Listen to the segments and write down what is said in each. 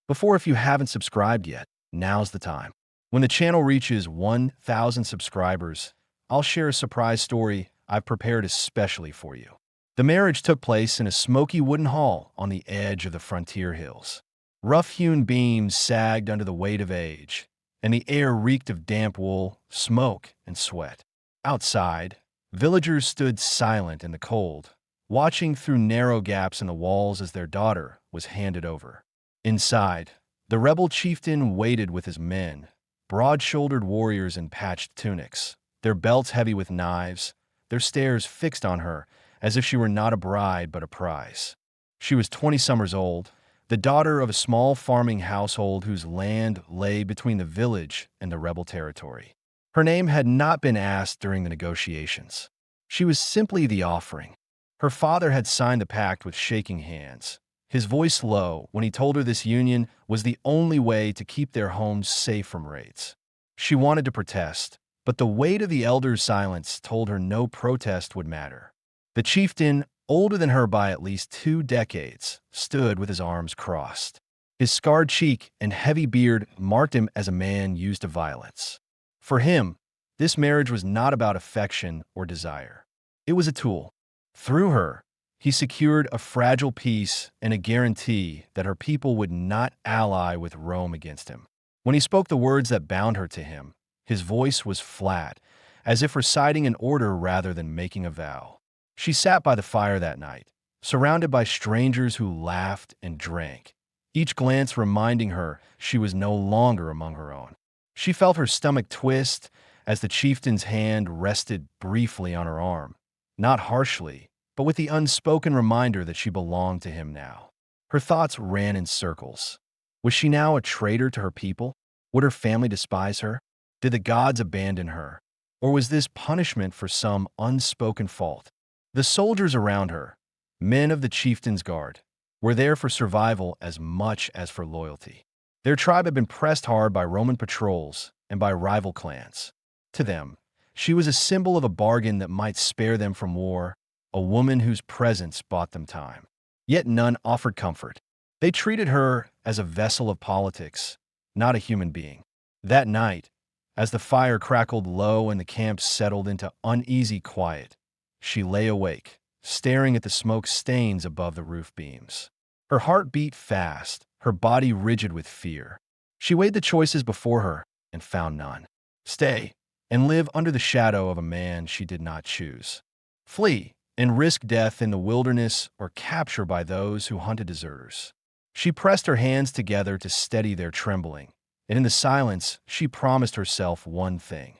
Before, if you haven't subscribed yet, now's the time. When the channel reaches 1,000 subscribers, I'll share a surprise story I've prepared especially for you. The marriage took place in a smoky wooden hall on the edge of the frontier hills. Rough-hewn beams sagged under the weight of age, and the air reeked of damp wool, smoke, and sweat. Outside, villagers stood silent in the cold, watching through narrow gaps in the walls as their daughter was handed over. Inside, the rebel chieftain waited with his men, broad-shouldered warriors in patched tunics, their belts heavy with knives, their stares fixed on her as if she were not a bride but a prize. She was 20 summers old, the daughter of a small farming household whose land lay between the village and the rebel territory. Her name had not been asked during the negotiations. She was simply the offering. Her father had signed the pact with shaking hands, his voice low when he told her this union was the only way to keep their homes safe from raids. She wanted to protest, but the weight of the elders' silence told her no protest would matter. The chieftain, older than her by at least 2 decades, stood with his arms crossed. His scarred cheek and heavy beard marked him as a man used to violence. For him, this marriage was not about affection or desire. It was a tool. Through her, he secured a fragile peace and a guarantee that her people would not ally with Rome against him. When he spoke the words that bound her to him, his voice was flat, as if reciting an order rather than making a vow. She sat by the fire that night, surrounded by strangers who laughed and drank, each glance reminding her she was no longer among her own. She felt her stomach twist as the chieftain's hand rested briefly on her arm, not harshly, but with the unspoken reminder that she belonged to him now. Her thoughts ran in circles. Was she now a traitor to her people? Would her family despise her? Did the gods abandon her? Or was this punishment for some unspoken fault? The soldiers around her, men of the chieftain's guard, were there for survival as much as for loyalty. Their tribe had been pressed hard by Roman patrols and by rival clans. To them, she was a symbol of a bargain that might spare them from war, a woman whose presence bought them time. Yet none offered comfort. They treated her as a vessel of politics, not a human being. That night, as the fire crackled low and the camp settled into uneasy quiet, she lay awake, staring at the smoke stains above the roof beams. Her heart beat fast, her body rigid with fear. She weighed the choices before her and found none. Stay and live under the shadow of a man she did not choose. Flee and risk death in the wilderness or capture by those who hunted deserters. She pressed her hands together to steady their trembling, and in the silence she promised herself one thing.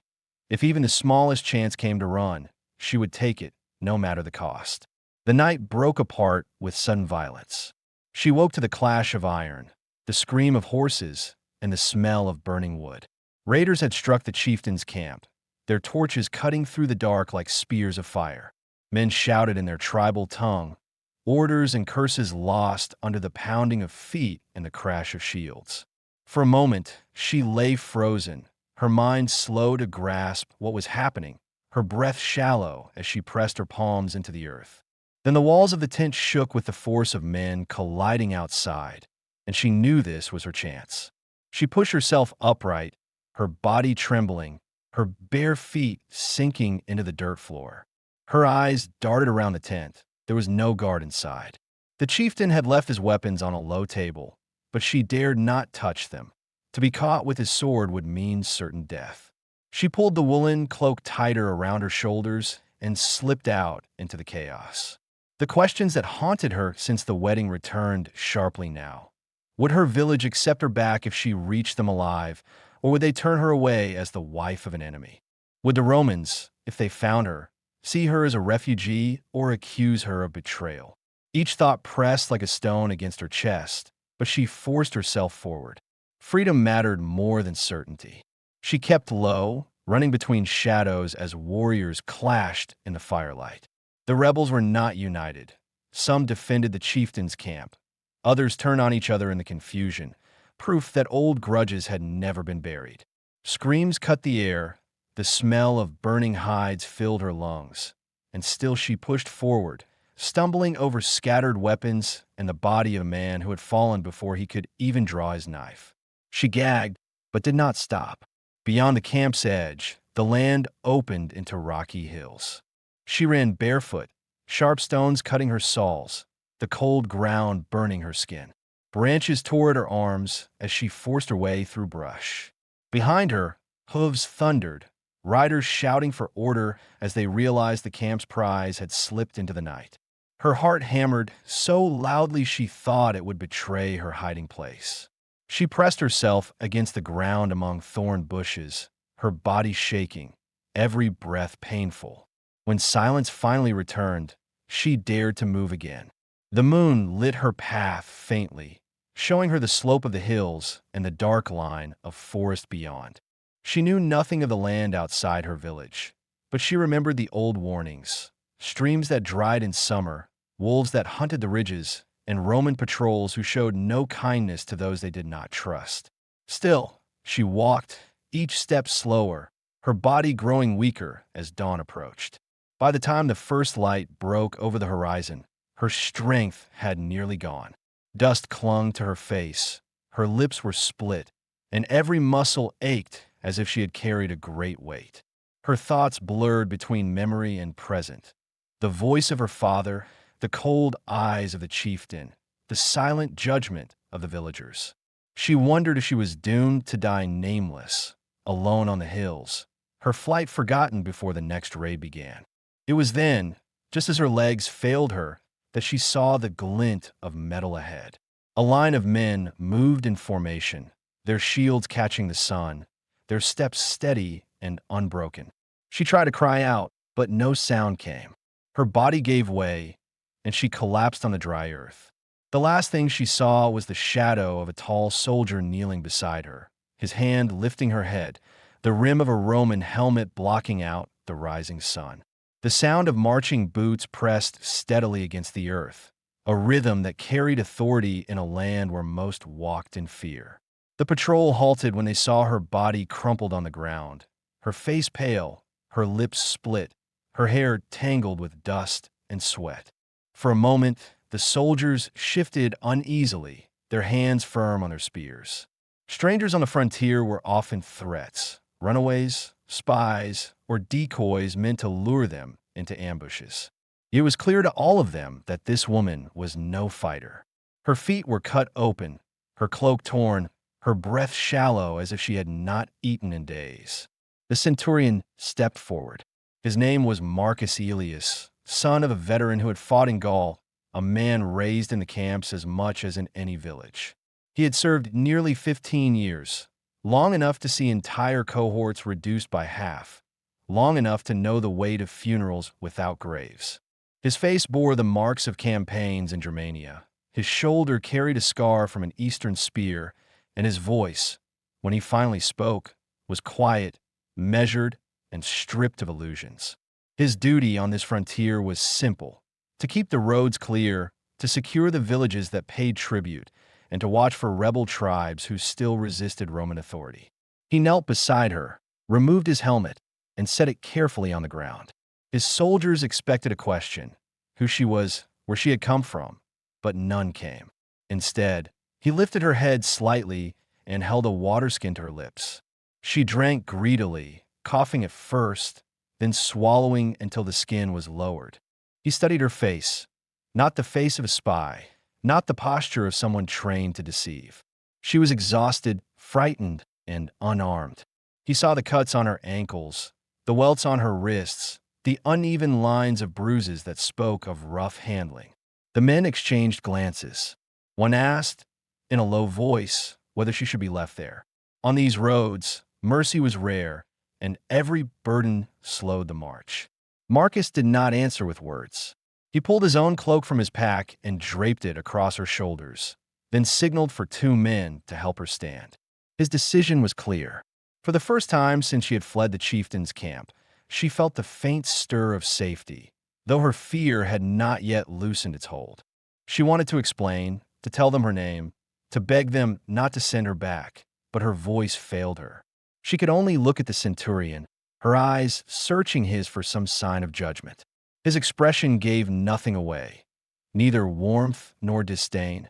If even the smallest chance came to run, she would take it, no matter the cost. The night broke apart with sudden violence. She woke to the clash of iron, the scream of horses, and the smell of burning wood. Raiders had struck the chieftain's camp, their torches cutting through the dark like spears of fire. Men shouted in their tribal tongue, orders and curses lost under the pounding of feet and the crash of shields. For a moment, she lay frozen, her mind slow to grasp what was happening, her breath shallow as she pressed her palms into the earth. Then the walls of the tent shook with the force of men colliding outside, and she knew this was her chance. She pushed herself upright, her body trembling, her bare feet sinking into the dirt floor. Her eyes darted around the tent. There was no guard inside. The chieftain had left his weapons on a low table, but she dared not touch them. To be caught with his sword would mean certain death. She pulled the woolen cloak tighter around her shoulders and slipped out into the chaos. The questions that haunted her since the wedding returned sharply now. Would her village accept her back if she reached them alive, or would they turn her away as the wife of an enemy? Would the Romans, if they found her, see her as a refugee or accuse her of betrayal? Each thought pressed like a stone against her chest, but she forced herself forward. Freedom mattered more than certainty. She kept low, running between shadows as warriors clashed in the firelight. The rebels were not united. Some defended the chieftain's camp. Others turned on each other in the confusion, proof that old grudges had never been buried. Screams cut the air, the smell of burning hides filled her lungs, and still she pushed forward, stumbling over scattered weapons and the body of a man who had fallen before he could even draw his knife. She gagged, but did not stop. Beyond the camp's edge, the land opened into rocky hills. She ran barefoot, sharp stones cutting her soles, the cold ground burning her skin. Branches tore at her arms as she forced her way through brush. Behind her, hooves thundered, riders shouting for order as they realized the camp's prize had slipped into the night. Her heart hammered so loudly she thought it would betray her hiding place. She pressed herself against the ground among thorn bushes, her body shaking, every breath painful. When silence finally returned, she dared to move again. The moon lit her path faintly, showing her the slope of the hills and the dark line of forest beyond. She knew nothing of the land outside her village, but she remembered the old warnings: streams that dried in summer, wolves that hunted the ridges, and Roman patrols who showed no kindness to those they did not trust. Still, she walked, each step slower, her body growing weaker as dawn approached. By the time the first light broke over the horizon, her strength had nearly gone. Dust clung to her face, her lips were split, and every muscle ached as if she had carried a great weight. Her thoughts blurred between memory and present. The voice of her father, the cold eyes of the chieftain, the silent judgment of the villagers. She wondered if she was doomed to die nameless, alone on the hills, her flight forgotten before the next raid began. It was then, just as her legs failed her, that she saw the glint of metal ahead. A line of men moved in formation, their shields catching the sun, their steps steady and unbroken. She tried to cry out, but no sound came. Her body gave way, and she collapsed on the dry earth. The last thing she saw was the shadow of a tall soldier kneeling beside her, his hand lifting her head, the rim of a Roman helmet blocking out the rising sun. The sound of marching boots pressed steadily against the earth, a rhythm that carried authority in a land where most walked in fear. The patrol halted when they saw her body crumpled on the ground, her face pale, her lips split, her hair tangled with dust and sweat. For a moment, the soldiers shifted uneasily, their hands firm on their spears. Strangers on the frontier were often threats, runaways, spies, or decoys meant to lure them into ambushes. It was clear to all of them that this woman was no fighter. Her feet were cut open, her cloak torn, her breath shallow as if she had not eaten in days. The Centurion stepped forward. His name was Marcus Aelius, son of a veteran who had fought in Gaul, a man raised in the camps as much as in any village. He had served nearly 15 years, long enough to see entire cohorts reduced by half, long enough to know the weight of funerals without graves. His face bore the marks of campaigns in Germania. His shoulder carried a scar from an eastern spear, and his voice, when he finally spoke, was quiet, measured, and stripped of illusions. His duty on this frontier was simple: to keep the roads clear, to secure the villages that paid tribute, and to watch for rebel tribes who still resisted Roman authority. He knelt beside her, removed his helmet, and set it carefully on the ground. His soldiers expected a question: who she was, where she had come from, but none came. Instead, he lifted her head slightly and held a water skin to her lips. She drank greedily, coughing at first, then swallowing until the skin was lowered. He studied her face, not the face of a spy, not the posture of someone trained to deceive. She was exhausted, frightened, and unarmed. He saw the cuts on her ankles, the welts on her wrists, the uneven lines of bruises that spoke of rough handling. The men exchanged glances. One asked, in a low voice, whether she should be left there. On these roads, mercy was rare, and every burden slowed the march. Marcus did not answer with words. He pulled his own cloak from his pack and draped it across her shoulders, then signaled for two men to help her stand. His decision was clear. For the first time since she had fled the chieftain's camp, she felt the faint stir of safety, though her fear had not yet loosened its hold. She wanted to explain, to tell them her name, to beg them not to send her back, but her voice failed her. She could only look at the Centurion, her eyes searching his for some sign of judgment. His expression gave nothing away, neither warmth nor disdain,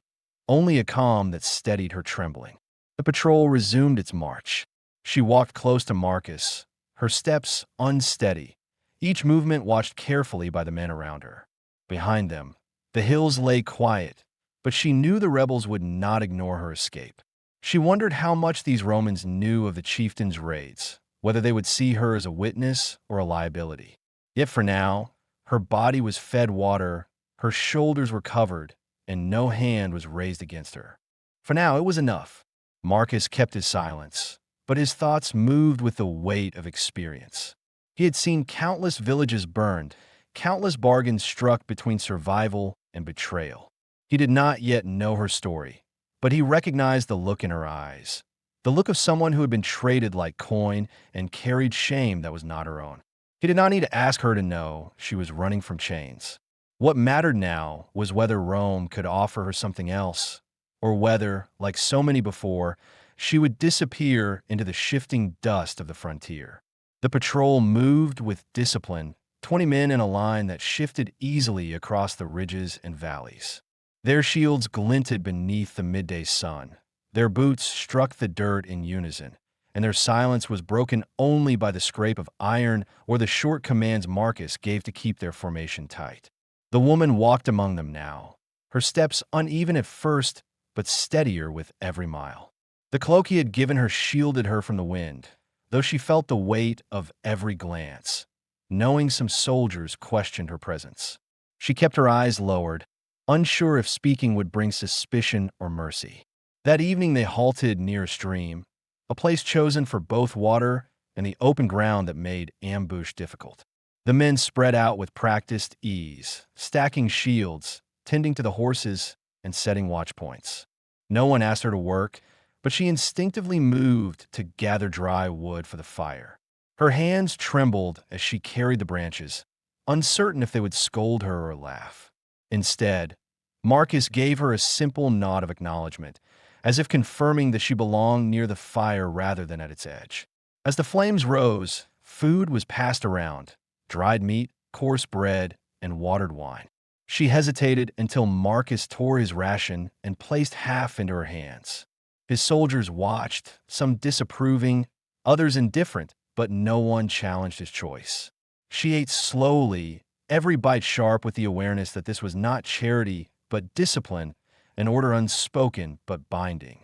only a calm that steadied her trembling. The patrol resumed its march. She walked close to Marcus, her steps unsteady, each movement watched carefully by the men around her. Behind them, the hills lay quiet, but she knew the rebels would not ignore her escape. She wondered how much these Romans knew of the chieftain's raids, whether they would see her as a witness or a liability. Yet for now, her body was fed water, her shoulders were covered, and no hand was raised against her. For now, it was enough. Marcus kept his silence, but his thoughts moved with the weight of experience. He had seen countless villages burned, countless bargains struck between survival and betrayal. He did not yet know her story, but he recognized the look in her eyes, the look of someone who had been traded like coin and carried shame that was not her own. He did not need to ask her to know she was running from chains. What mattered now was whether Rome could offer her something else, or whether, like so many before, she would disappear into the shifting dust of the frontier. The patrol moved with discipline, 20 men in a line that shifted easily across the ridges and valleys. Their shields glinted beneath the midday sun. Their boots struck the dirt in unison, and their silence was broken only by the scrape of iron or the short commands Marcus gave to keep their formation tight. The woman walked among them now, her steps uneven at first, but steadier with every mile. The cloak he had given her shielded her from the wind, though she felt the weight of every glance, knowing some soldiers questioned her presence. She kept her eyes lowered, unsure if speaking would bring suspicion or mercy. That evening they halted near a stream, a place chosen for both water and the open ground that made ambush difficult. The men spread out with practiced ease, stacking shields, tending to the horses, and setting watch points. No one asked her to work, but she instinctively moved to gather dry wood for the fire. Her hands trembled as she carried the branches, uncertain if they would scold her or laugh. Instead, Marcus gave her a simple nod of acknowledgement, as if confirming that she belonged near the fire rather than at its edge. As the flames rose, food was passed around, dried meat, coarse bread, and watered wine. She hesitated until Marcus tore his ration and placed half into her hands. His soldiers watched, some disapproving, others indifferent, but no one challenged his choice. She ate slowly, every bite sharp with the awareness that this was not charity but discipline, an order unspoken but binding.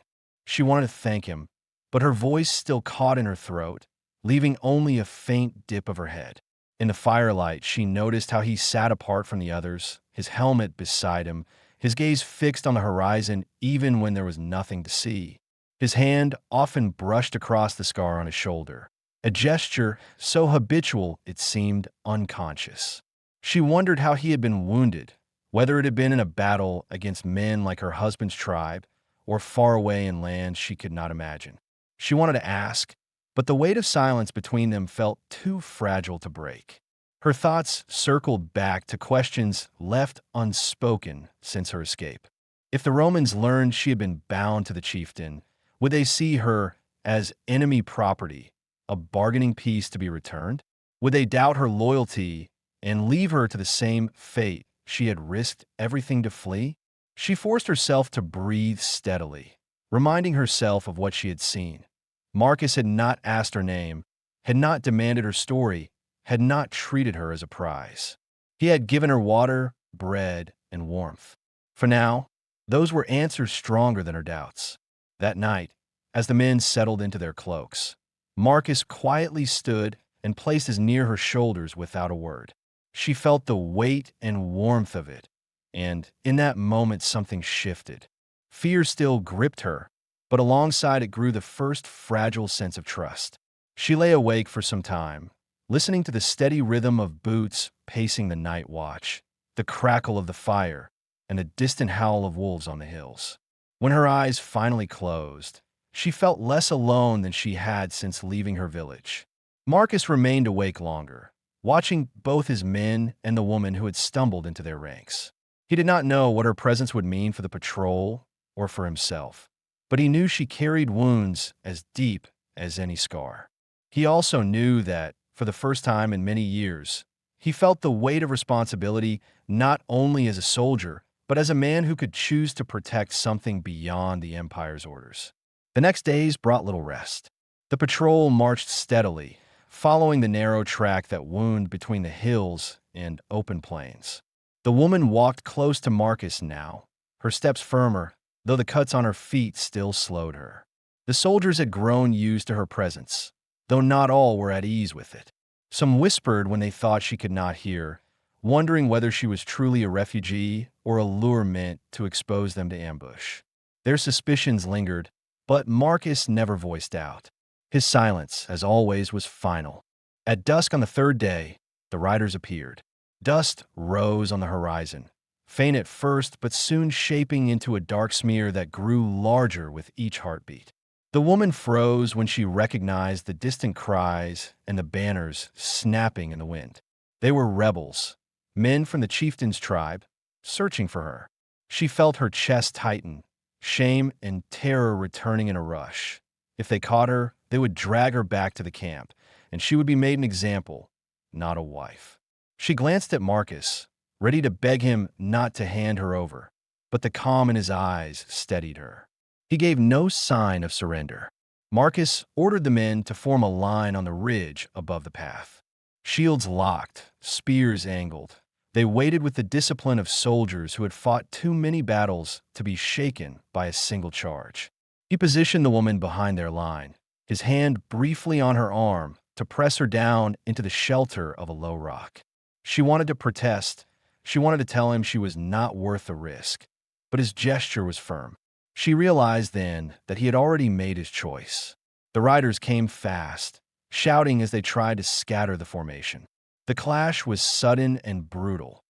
She wanted to thank him, but her voice still caught in her throat, leaving only a faint dip of her head. In the firelight, she noticed how he sat apart from the others, his helmet beside him, his gaze fixed on the horizon even when there was nothing to see. His hand often brushed across the scar on his shoulder, a gesture so habitual it seemed unconscious. She wondered how he had been wounded, whether it had been in a battle against men like her husband's tribe, or far away in lands she could not imagine. She wanted to ask, but the weight of silence between them felt too fragile to break. Her thoughts circled back to questions left unspoken since her escape. If the Romans learned she had been bound to the chieftain, would they see her as enemy property, a bargaining piece to be returned? Would they doubt her loyalty and leave her to the same fate she had risked everything to flee? She forced herself to breathe steadily, reminding herself of what she had seen. Marcus had not asked her name, had not demanded her story, had not treated her as a prize. He had given her water, bread, and warmth. For now, those were answers stronger than her doubts. That night, as the men settled into their cloaks, Marcus quietly stood and placed his near her shoulders without a word. She felt the weight and warmth of it, and in that moment something shifted. Fear still gripped her, but alongside it grew the first fragile sense of trust. She lay awake for some time, listening to the steady rhythm of boots pacing the night watch, the crackle of the fire, and the distant howl of wolves on the hills. When her eyes finally closed, she felt less alone than she had since leaving her village. Marcus remained awake longer, watching both his men and the woman who had stumbled into their ranks. He did not know what her presence would mean for the patrol or for himself, but he knew she carried wounds as deep as any scar. He also knew that, for the first time in many years, He felt the weight of responsibility not only as a soldier, but as a man who could choose to protect something beyond the Empire's orders. The next days brought little rest. The patrol marched steadily, following the narrow track that wound between the hills and open plains. The woman walked close to Marcus now, her steps firmer, though the cuts on her feet still slowed her. The soldiers had grown used to her presence, though not all were at ease with it. Some whispered when they thought she could not hear, wondering whether she was truly a refugee or a lure meant to expose them to ambush. Their suspicions lingered, but Marcus never voiced out. His silence, as always, was final. At dusk on the third day, the riders appeared. Dust rose on the horizon, faint at first but soon shaping into a dark smear that grew larger with each heartbeat. The woman froze when she recognized the distant cries and the banners snapping in the wind. They were rebels, men from the chieftain's tribe, searching for her. She felt her chest tighten, shame and terror returning in a rush. If they caught her, they would drag her back to the camp, and she would be made an example, not a wife. She glanced at Marcus, ready to beg him not to hand her over, but the calm in his eyes steadied her. He gave no sign of surrender. Marcus ordered the men to form a line on the ridge above the path. Shields locked, spears angled. They waited with the discipline of soldiers who had fought too many battles to be shaken by a single charge. He positioned the woman behind their line, his hand briefly on her arm to press her down into the shelter of a low rock. She wanted to protest. She wanted to tell him she was not worth the risk. But his gesture was firm. She realized then that he had already made his choice. The riders came fast, shouting as they tried to scatter the formation. The clash was sudden and brutal.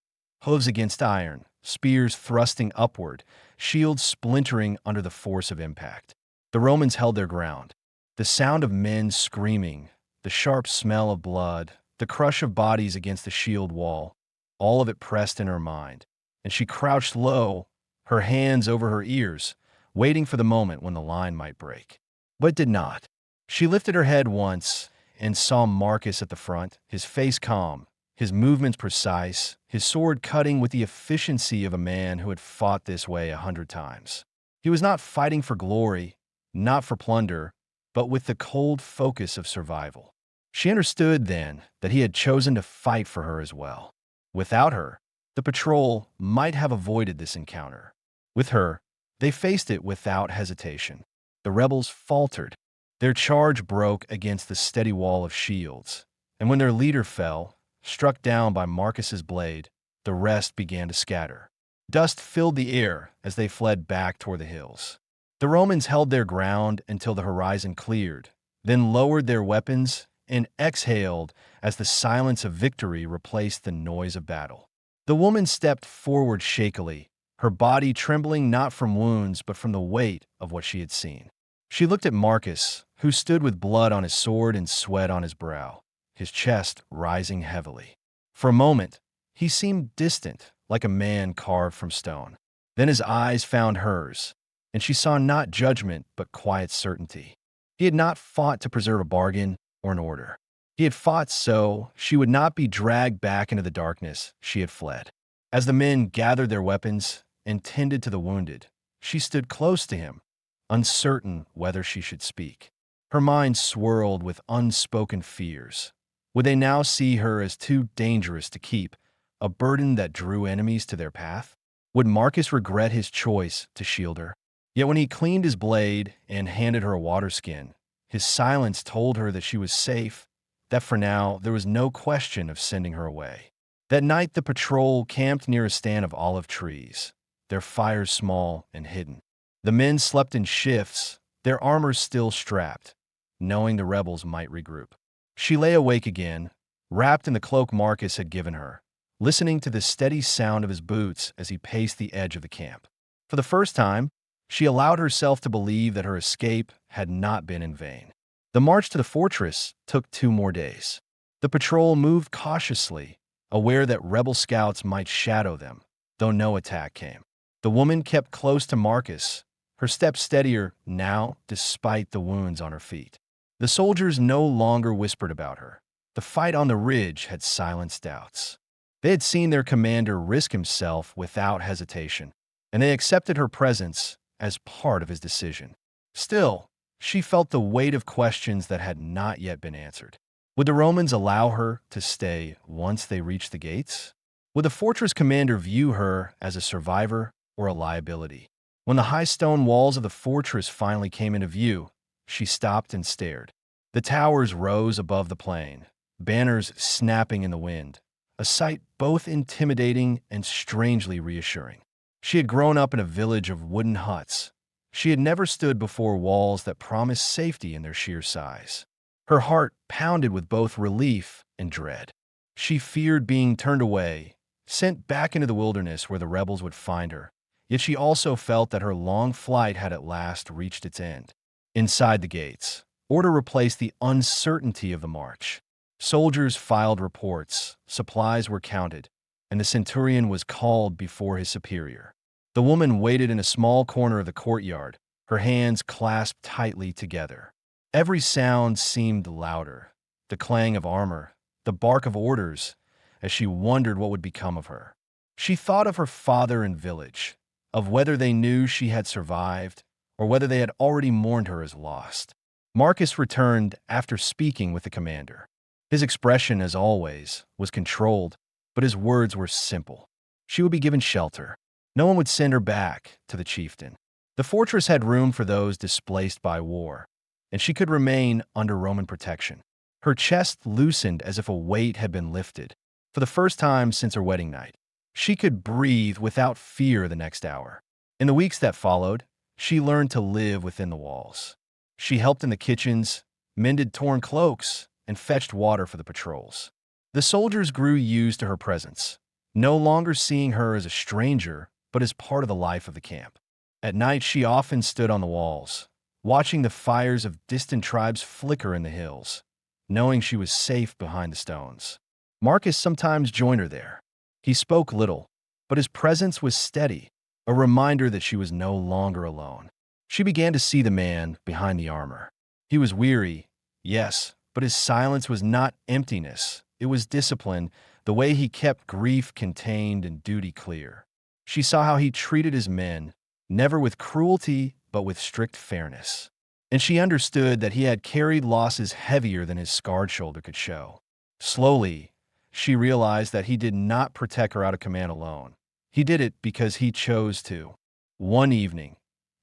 Hooves against iron, spears thrusting upward, shields splintering under the force of impact. The Romans held their ground. The sound of men screaming, the sharp smell of blood, the crush of bodies against the shield wall, all of it pressed in her mind, and she crouched low, her hands over her ears, waiting for the moment when the line might break. But it did not. She lifted her head once and saw Marcus at the front, his face calm, his movements precise, his sword cutting with the efficiency of a man who had fought this way 100 times. He was not fighting for glory, not for plunder, but with the cold focus of survival. She understood then that he had chosen to fight for her as well. Without her, the patrol might have avoided this encounter. With her, they faced it without hesitation. The rebels faltered. Their charge broke against the steady wall of shields, and when their leader fell, struck down by Marcus's blade, the rest began to scatter. Dust filled the air as they fled back toward the hills. The Romans held their ground until the horizon cleared, then lowered their weapons and exhaled as the silence of victory replaced the noise of battle. The woman stepped forward shakily, her body trembling not from wounds but from the weight of what she had seen. She looked at Marcus, who stood with blood on his sword and sweat on his brow, his chest rising heavily. For a moment, he seemed distant, like a man carved from stone. Then his eyes found hers, and she saw not judgment but quiet certainty. He had not fought to preserve a bargain or an order. He had fought so she would not be dragged back into the darkness she had fled. As the men gathered their weapons and tended to the wounded, she stood close to him, uncertain whether she should speak. Her mind swirled with unspoken fears. Would they now see her as too dangerous to keep, a burden that drew enemies to their path? Would Marcus regret his choice to shield her? Yet when he cleaned his blade and handed her a water skin, his silence told her that she was safe, that for now there was no question of sending her away. That night the patrol camped near a stand of olive trees, their fires small and hidden. The men slept in shifts, their armor still strapped, knowing the rebels might regroup. She lay awake again, wrapped in the cloak Marcus had given her, listening to the steady sound of his boots as he paced the edge of the camp. For the first time, she allowed herself to believe that her escape had not been in vain. The march to the fortress took 2 more days. The patrol moved cautiously, aware that rebel scouts might shadow them, though no attack came. The woman kept close to Marcus, her steps steadier now despite the wounds on her feet. The soldiers no longer whispered about her. The fight on the ridge had silenced doubts. They had seen their commander risk himself without hesitation, and they accepted her presence as part of his decision. Still, she felt the weight of questions that had not yet been answered. Would the Romans allow her to stay once they reached the gates? Would the fortress commander view her as a survivor or a liability? When the high stone walls of the fortress finally came into view, she stopped and stared. The towers rose above the plain, banners snapping in the wind, a sight both intimidating and strangely reassuring. She had grown up in a village of wooden huts. She had never stood before walls that promised safety in their sheer size. Her heart pounded with both relief and dread. She feared being turned away, sent back into the wilderness where the rebels would find her, yet she also felt that her long flight had at last reached its end. Inside the gates, order replaced the uncertainty of the march. Soldiers filed reports, supplies were counted, and the Centurion was called before his superior. The woman waited in a small corner of the courtyard, her hands clasped tightly together. Every sound seemed louder, the clang of armor, the bark of orders, as she wondered what would become of her. She thought of her father and village, of whether they knew she had survived, or whether they had already mourned her as lost. Marcus returned after speaking with the commander. His expression, as always, was controlled, but his words were simple. She would be given shelter. No one would send her back to the chieftain. The fortress had room for those displaced by war, and she could remain under Roman protection. Her chest loosened as if a weight had been lifted. For the first time since her wedding night, she could breathe without fear the next hour. In the weeks that followed, she learned to live within the walls. She helped in the kitchens, mended torn cloaks, and fetched water for the patrols. The soldiers grew used to her presence, no longer seeing her as a stranger, but as part of the life of the camp. At night, she often stood on the walls, watching the fires of distant tribes flicker in the hills, knowing she was safe behind the stones. Marcus sometimes joined her there. He spoke little, but his presence was steady, a reminder that she was no longer alone. She began to see the man behind the armor. He was weary, yes, but his silence was not emptiness. It was discipline, the way he kept grief contained and duty clear. She saw how he treated his men, never with cruelty, but with strict fairness. And she understood that he had carried losses heavier than his scarred shoulder could show. Slowly, she realized that he did not protect her out of command alone. He did it because he chose to. One evening,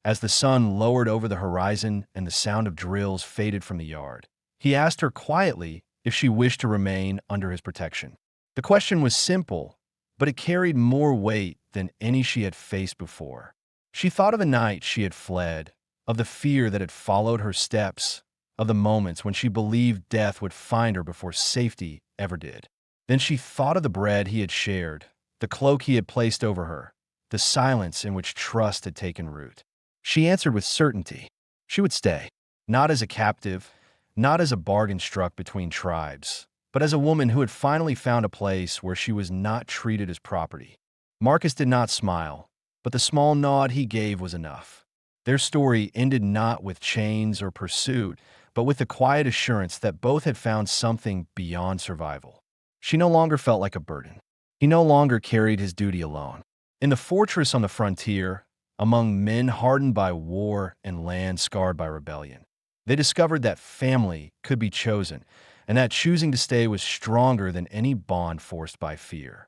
as the sun lowered over the horizon and the sound of drills faded from the yard, he asked her quietly if she wished to remain under his protection. The question was simple, but it carried more weight than any she had faced before. She thought of the night she had fled, of the fear that had followed her steps, of the moments when she believed death would find her before safety ever did. Then she thought of the bread he had shared, the cloak he had placed over her, the silence in which trust had taken root. She answered with certainty. She would stay, not as a captive, not as a bargain struck between tribes, but as a woman who had finally found a place where she was not treated as property. Marcus did not smile, but the small nod he gave was enough. Their story ended not with chains or pursuit, but with the quiet assurance that both had found something beyond survival. She no longer felt like a burden. He no longer carried his duty alone. In the fortress on the frontier, among men hardened by war and land scarred by rebellion, they discovered that family could be chosen, and that choosing to stay was stronger than any bond forced by fear.